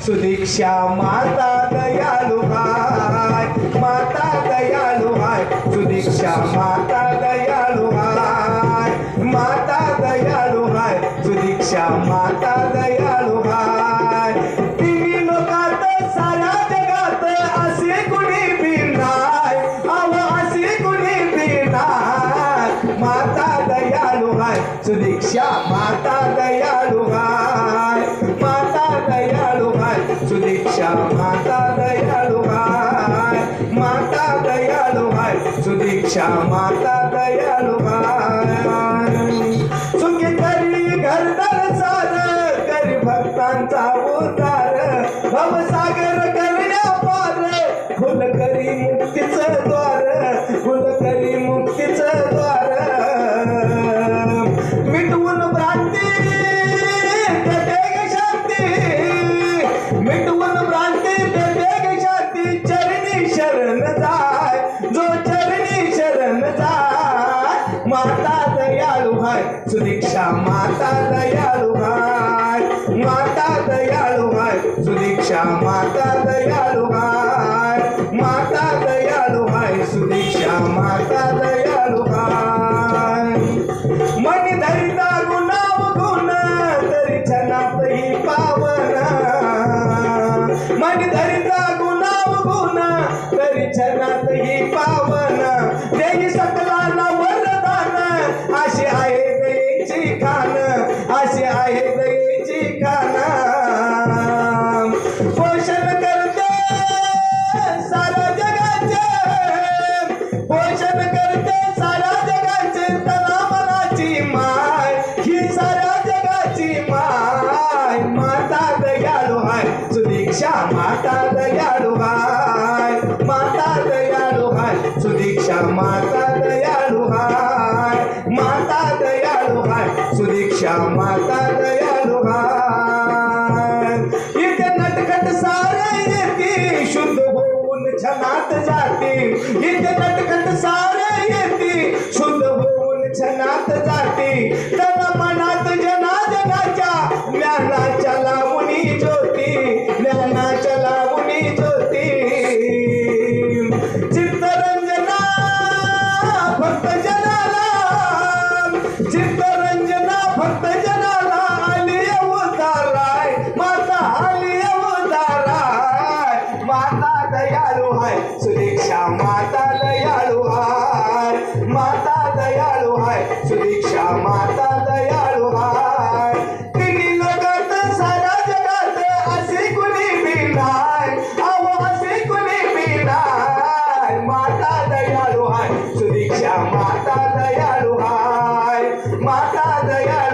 सुदीक्षा माता दयाळु हाय, माता दयाळु हाय, सुदीक्षा माता दयाळु हाय, माता दयाळु हाय, सुदीक्षा माता दयाळु हाय. तिन्ही लोकात साऱ्या जगात असे कुणी बी नाय, अहो असे कुणी बी नाय. माता दयाळु हाय, सुदीक्षा माता दयाळु हाय, माता दयाळु हाय, सुदीक्षा माता दयाळु हाय, माता दयाळु हाय, सुदीक्षा माता दयाळु हाय. सुखी करी घरदार सार, करी भक्तांचा उद्धार, भवसागर करण्या पार, फुल करी मुक्तीचं द्वार, फुल करी मुक्तीचं द्वार. मिटवून भ्रांती देते ग शांती, मिटवून भ्रांती देते ग शांती. चरणी शरण जाय, जो चरणी शरण जाय. माता दयाळु हाय, सुदीक्षा माता दयाळु हाय, माता दयाळु हाय, सुदीक्षा माता दयाळु हाय, माता दयाळु हाय, सुदीक्षा माता दयाळु हाय. मनी धरिता गुणाव गुण, तरी छनात ही पावन. मनी धरिता गुणाव गुण, तरी छनात ही पावन. देई सकलाला वरदान, अशी आहे दयेची खान, अशी आहे दयेची खान. पोषण करते साऱ्या जगाचे, पोषण करते साऱ्या जगाचे. तना मनाची माय, ही साऱ्या जगाची माय. माता दयाळु हाय, सुदीक्षा माता दयाळु हाय, माता दयाळु हाय, सुदीक्षा माता दयाळु हाय, माता दयाळु हाय, सुदीक्षा माता दयाळु हाय. इथे नटखट सारे येते, शुद्ध होऊन छनात जाते. इथे नटखट सारे येते, शुद्ध होऊन छनात जाते. तन मनात जना जनाच्या, ज्ञानाच्या लावणी ज्योती, ज्ञानाच्या लावणी ज्योती. चित्तरंजना भक्त जनाला, चित्तरंजना भक्त जनाला. आली अवताराय, माता आली अवताराय. माता दयाळु हाय, सुदीक्षा माता दयाळु हाय, माता दयाळु हाय, सुदीक्षा माता दयाळु हाय. तिन्ही लोकात साऱ्या जगात असे कुणी बी नाय, अहो असे कुणी बी नाय. माता दयाळु हाय, सुदीक्षा माता दयाळु हाय, माता दयाळु